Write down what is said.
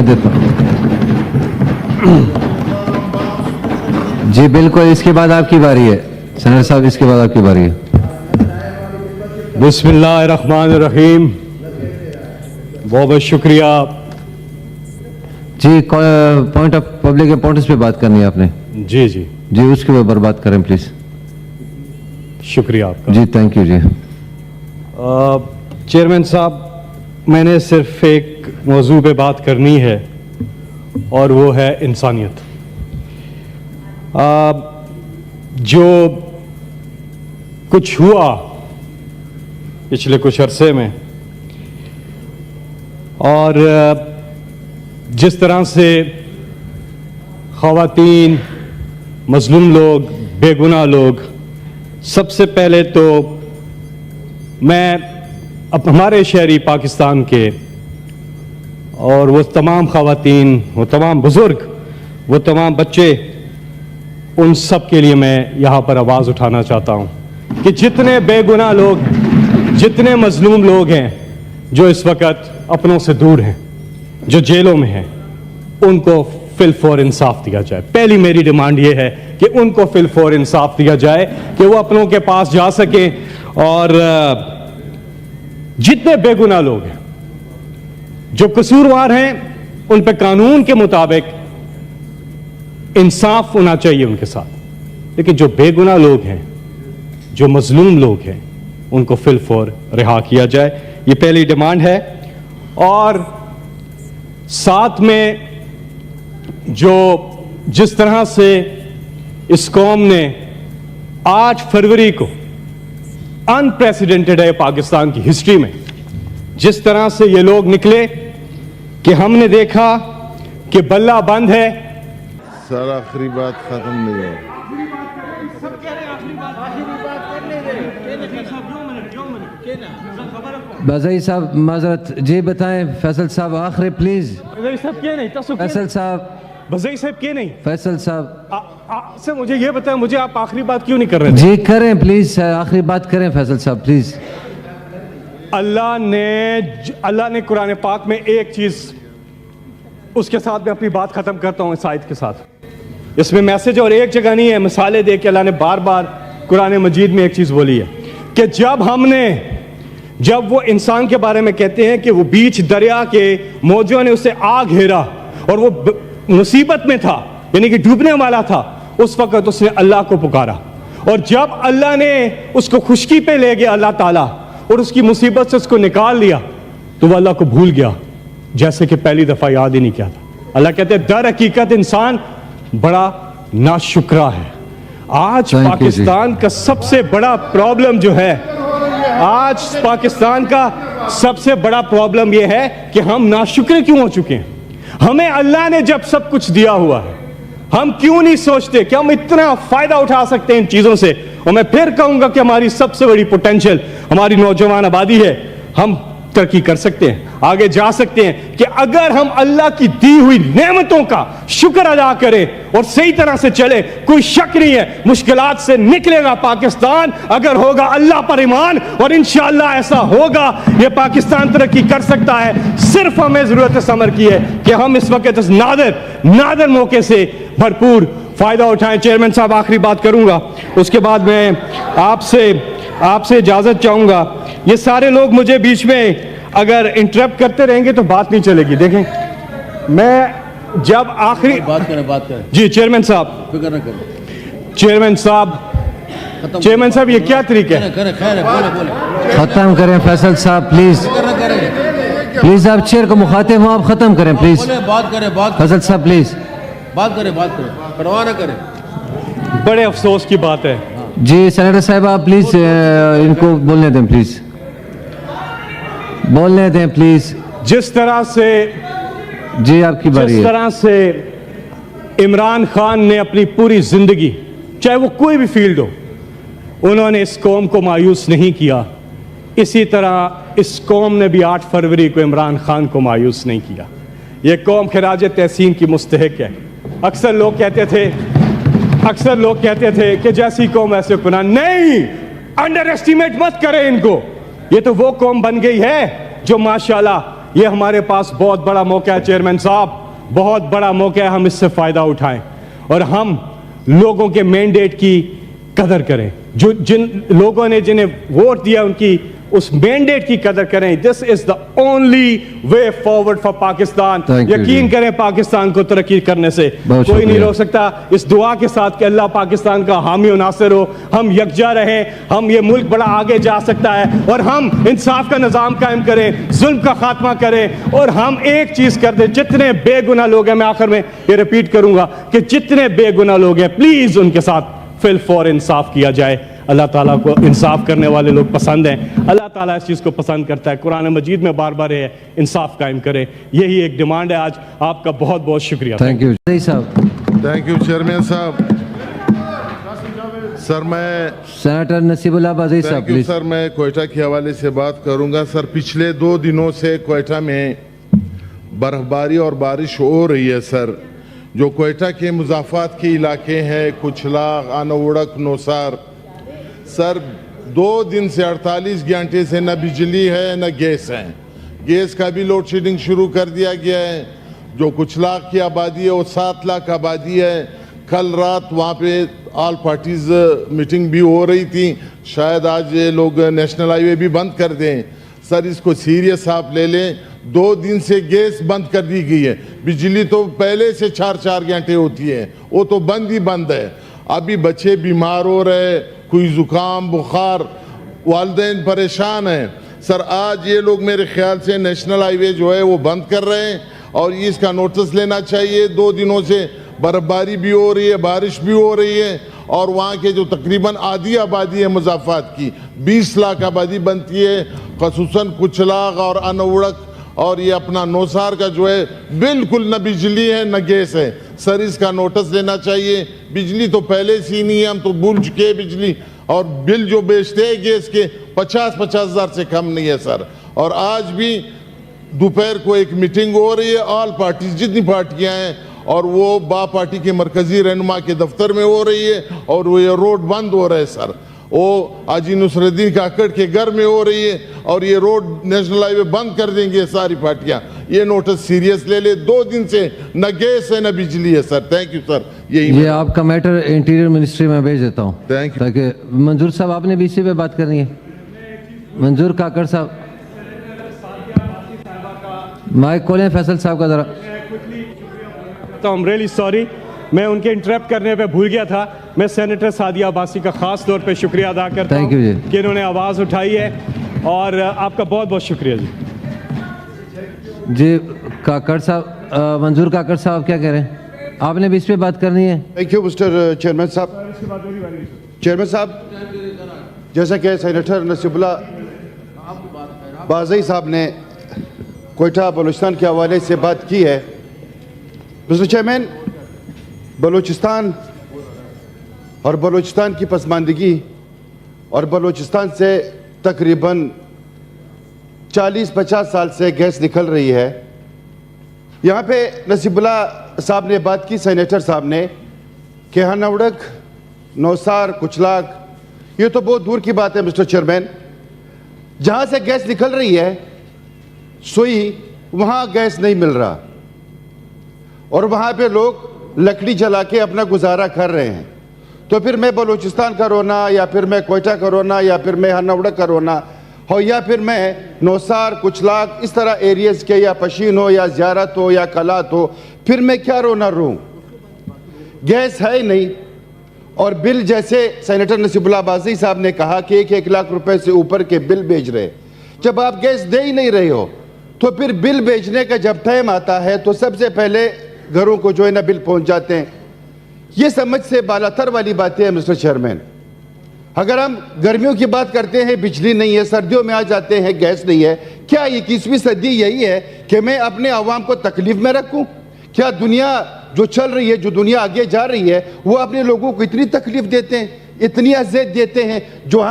میں دیتا ہوں. جی بالکل, اس کے بعد آپ کی باری ہے سینیٹر صاحب, اس کے بعد آپ کی باری ہے. بسم اللہ الرحمن الرحیم. بہت بہت شکریہ. جی پوائنٹ آف پبلک امپورٹنس پہ بات کرنی ہے آپ نے. جی جی جی اس کے اوپر بات کریں پلیز. شکریہ آپ کا. جی تھینک یو. جی چیئرمین صاحب, میں نے صرف ایک موضوع پہ بات کرنی ہے اور وہ ہے انسانیت. جو کچھ ہوا پچھلے کچھ عرصے میں اور جس طرح سے خواتین, مظلوم لوگ, بے گناہ لوگ, سب سے پہلے تو میں ہمارے شہری پاکستان کے اور وہ تمام خواتین, وہ تمام بزرگ, وہ تمام بچے, ان سب کے لیے میں یہاں پر آواز اٹھانا چاہتا ہوں کہ جتنے بے گناہ لوگ, جتنے مظلوم لوگ ہیں جو اس وقت اپنوں سے دور ہیں, جو جیلوں میں ہیں, ان کو فی الفور انصاف دیا جائے. پہلی میری ڈیمانڈ یہ ہے کہ ان کو فی الفور انصاف دیا جائے کہ وہ اپنوں کے پاس جا سکیں اور جتنے بے گناہ لوگ ہیں, جو قصوروار ہیں, ان پہ قانون کے مطابق انصاف ہونا چاہیے ان کے ساتھ. لیکن جو بے گناہ لوگ ہیں, جو مظلوم لوگ ہیں, ان کو فی الفور رہا کیا جائے. یہ پہلی ڈیمانڈ ہے. اور ساتھ میں جو جس طرح سے اس قوم نے 8 فروری کو انپریسیڈنٹڈ ہے پاکستان کی ہسٹری میں, جس طرح سے یہ لوگ نکلے کہ ہم نے دیکھا کہ بلہ بند ہے. سر آخری بات ختم نہیں ہو. بازائی صاحب معذرت. جی بتائیں فیصل صاحب, آخری پلیز. فیصل صاحب, بزئی صاحب کیوں نہیں؟ فیصل صاحب سے مجھے یہ بتائیں, مجھے آپ آخری بات کیوں نہیں کر رہے تھے؟ جی کریں پلیز, آخری بات کریں فیصل صاحب پلیز. اللہ نے قرآن پاک میں ایک چیز, اس کے ساتھ میں اپنی بات ختم کرتا ہوں اس آیت کے ساتھ. اس میں میسج اور ایک جگہ نہیں ہے, مثالیں دے کے اللہ نے بار بار قرآن مجید میں ایک چیز بولی ہے کہ جب وہ انسان کے بارے میں کہتے ہیں کہ وہ بیچ دریا کے موجوں نے اسے آ گھیرا اور وہ مصیبت میں تھا, یعنی کہ ڈوبنے والا تھا, اس وقت اس نے اللہ کو پکارا. اور جب اللہ نے اس کو خشکی پہ لے گیا اللہ تعالیٰ اور اس کی مصیبت سے اس کو نکال لیا, تو وہ اللہ کو بھول گیا جیسے کہ پہلی دفعہ یاد ہی نہیں کیا تھا. اللہ کہتے ہیں در حقیقت انسان بڑا ناشکرا ہے. آج پاکستان کا سب سے بڑا پرابلم جو ہے, آج پاکستان کا سب سے بڑا پرابلم یہ ہے کہ ہم ناشکرے کیوں ہو چکے ہیں. ہمیں اللہ نے جب سب کچھ دیا ہوا ہے, ہم کیوں نہیں سوچتے کہ ہم اتنا فائدہ اٹھا سکتے ہیں ان چیزوں سے. اور میں پھر کہوں گا کہ ہماری سب سے بڑی پوٹینشل ہماری نوجوان آبادی ہے. ہم ترقی کر سکتے ہیں, آگے جا سکتے ہیں کہ اگر ہم اللہ کی دی ہوئی نعمتوں کا شکر ادا کریں اور صحیح طرح سے چلے. کوئی شک نہیں ہے مشکلات سے نکلے گا پاکستان اگر ہوگا اللہ پر ایمان, اور انشاءاللہ ایسا ہوگا. یہ پاکستان ترقی کر سکتا ہے, صرف ہمیں ضرورت صبر کی ہے کہ ہم اس وقت اس نادر موقع سے بھرپور فائدہ اٹھائیں. چیئرمین صاحب آخری بات کروں گا, اس کے بعد میں آپ سے اجازت چاہوں گا. یہ سارے لوگ مجھے بیچ میں اگر انٹرپٹ کرتے رہیں گے تو بات نہیں چلے گی. دیکھیں میں جب آخری بات کریں جی چیئرمین صاحب, فکر نہ کریں. چیئرمین صاحب یہ کیا طریقہ ہے؟ ختم کریں فیصل صاحب پلیز. پلیز آپ چیئر کو مخاطب ہوں, آپ ختم کریں پلیز. بات کریں فیصل صاحب پلیز بات کریں پرواہ نہ کریں. بڑے افسوس کی بات ہے. جی سینیٹر صاحب آپ پلیز ان کو بولنے دیں, پلیز بولنے دیں پلیز. جس طرح سے جی آپ کی باری ہے. جس طرح سے عمران خان نے اپنی پوری زندگی, چاہے وہ کوئی بھی فیلڈ ہو, انہوں نے اس قوم کو مایوس نہیں کیا, اسی طرح اس قوم نے بھی 8 فروری کو عمران خان کو مایوس نہیں کیا. یہ قوم خراج تحسین کی مستحق ہے. اکثر لوگ کہتے تھے کہ جیسی قوم ایسے حکمران. نہیں, انڈر ایسٹیمیٹ مت کریں ان کو. یہ تو وہ قوم بن گئی ہے جو ماشاءاللہ یہ ہمارے پاس بہت بڑا موقع ہے چیئرمین صاحب, بہت بڑا موقع ہے, ہم اس سے فائدہ اٹھائیں اور ہم لوگوں کے مینڈیٹ کی قدر کریں, جن لوگوں نے جنہیں ووٹ دیا ان کی اس مینڈیٹ کی قدر کریں. This is the only way forward for Pakistan. یقین کریں پاکستان کو ترقی کرنے سے کوئی نہیں روک سکتا. اس دعا کے ساتھ کہ اللہ پاکستان کا حامی و ناصر ہو, ہم یکجا رہیں, ہم یہ ملک بڑا آگے جا سکتا ہے اور ہم انصاف کا نظام قائم کریں, ظلم کا خاتمہ کریں اور ہم ایک چیز کر دیں, جتنے بے گناہ لوگ ہیں, میں آخر میں یہ ریپیٹ کروں گا کہ جتنے بے گناہ لوگ ہیں پلیز ان کے ساتھ فی الفور انصاف کیا جائے. اللہ تعالیٰ کو انصاف کرنے والے لوگ پسند ہیں, اللہ تعالیٰ اس چیز کو پسند کرتا ہے. قرآن مجید میں بار بار ہے انصاف قائم کریں, یہی ایک ڈیمانڈ ہے. آج آپ کا بہت بہت شکریہ. تھینک یو صاحب. تھینک یو چیئرمین صاحب. سر میں سینیٹر نصیب اللہ بازئی صاحب پلیز. سر میں کوئٹہ کے حوالے سے بات کروں گا. سر پچھلے 2 دنوں سے کوئٹہ میں برف باری اور بارش ہو رہی ہے. سر جو کوئٹہ کے مضافات کے علاقے ہیں, کچھلاغ, انوڑک, نوسار, سر 2 دن سے 48 گھنٹے سے نہ بجلی ہے نہ گیس ہے. گیس کا بھی لوڈ شیڈنگ شروع کر دیا گیا ہے. جو کچھلاغ کی آبادی ہے وہ 7 لاکھ آبادی ہے. کل رات وہاں پہ آل پارٹیز میٹنگ بھی ہو رہی تھی, شاید آج یہ لوگ نیشنل ہائی وے بھی بند کر دیں. سر اس کو سیریس آپ لے لیں. 2 دن سے گیس بند کر دی گئی ہے. بجلی تو پہلے سے 4 گھنٹے ہوتی ہے, وہ تو بند ہی بند ہے. ابھی بچے بیمار ہو رہے, کوئی زکام بخار, والدین پریشان ہیں. سر آج یہ لوگ میرے خیال سے نیشنل ہائی وے جو ہے وہ بند کر رہے ہیں اور اس کا نوٹس لینا چاہیے. 2 دنوں سے برف باری بھی ہو رہی ہے, بارش بھی ہو رہی ہے اور وہاں کے جو تقریباً آدھی آبادی ہے مضافات کی, 20 لاکھ آبادی بنتی ہے, خصوصاً کچھلاغ اور انوڑک اور یہ اپنا نوسار کا جو ہے بالکل نہ بجلی ہے نہ گیس ہے. سر اس کا نوٹس لینا چاہیے. بجلی تو پہلے سے ہی نہیں ہے, ہم تو بھول چکے ہیں بجلی, اور بل جو بیچتے ہیں گیس کے 50 ہزار سے کم نہیں ہے. سر اور آج بھی دوپہر کو ایک میٹنگ ہو رہی ہے, آل پارٹیز جتنی پارٹیاں ہیں, اور وہ با پارٹی کے مرکزی رہنما کے دفتر میں ہو رہی ہے اور وہ یہ روڈ بند ہو رہا ہے. سر وہ حاجی نصر الدین کاکڑ کے گھر میں ہو رہی ہے اور یہ روڈ نیشنل ہائی وے بند کر دیں گے ساری پارٹیاں. یہ نوٹس سیریس لے لے. 2 دن سے نہ گیس ہے نہ بجلی ہے. Sir thank you sir. یہ آپ کا میٹر انٹیریئر منسٹری میں بھیج دیتا ہوں تھینک یو. تاکہ منظور صاحب آپ نے بھی اسی پہ بات کرنی ہے. منظور کاکڑ صاحب مائک کھولیں. فیصل صاحب کا ذرا. I'm really sorry, میں ان کے انٹرپٹ کرنے پہ بھول گیا تھا. میں سینیٹر سعدیہ عباسی کا خاص طور پہ شکریہ ادا کرتا ہوں کہ انہوں نے آواز اٹھائی ہے اور آپ کا بہت بہت شکریہ. جی کاکڑ صاحب, منظور کاکڑ صاحب کیا کہہ رہے ہیں؟ آپ نے بھی اس پہ بات کرنی ہے. تھینک یو مسٹر چیئرمین صاحب. چیئرمین صاحب, جیسا کہ سینیٹر نصیب اللہ بازئی صاحب نے کوئٹہ بلوچستان کے حوالے سے بات کی ہے, مسٹر چیئرمین, بلوچستان اور بلوچستان کی پسماندگی اور بلوچستان سے تقریباً 40-50 سال سے گیس نکل رہی ہے. یہاں پہ نصیب اللہ صاحب نے بات کی, سینیٹر صاحب نے, کہ انوڑک, نوسار, کچھلاغ, یہ تو بہت دور کی بات ہے مسٹر چیئرمین. جہاں سے گیس نکل رہی ہے سوئی وہاں گیس نہیں مل رہا اور وہاں پہ لوگ لکڑی جلا کے اپنا گزارا کر رہے ہیں. تو پھر میں بلوچستان کا رونا, یا پھر میں کوئٹہ کا رونا, یا پھر میں انوڑک کا رونا ہو, یا پھر میں نوسار, کچھلاغ اس طرح ایریز کے, یا پشین ہو, یا زیارت ہو, یا کلات ہو, پھر میں کیا رونا روں؟ گیس ہے ہی نہیں. اور بل جیسے سینیٹر نصیب اللہ بازئی صاحب نے کہا کہ 1 لاکھ روپے سے اوپر کے بل بھیج رہے. جب آپ گیس دے ہی نہیں رہے ہو تو پھر بل بھیجنے کا جب ٹائم آتا ہے تو سب سے پہلے گھروں کو جو ہے نا بل پہنچ جاتے ہیں. یہ سمجھ سے بالاتر والی باتیں ہیں مسٹر چیئرمین. اگر ہم گرمیوں کی بات کرتے ہیں بجلی نہیں ہے, سردیوں میں آ جاتے ہیں گیس نہیں ہے, کیا 21ویں صدی یہی ہے کہ میں اپنے عوام کو تکلیف میں رکھوں؟ کیا دنیا جو چل رہی ہے, جو دنیا آگے جا رہی ہے, وہ اپنے لوگوں کو اتنی تکلیف دیتے ہیں, اتنی اذیت دیتے ہیں جو ہم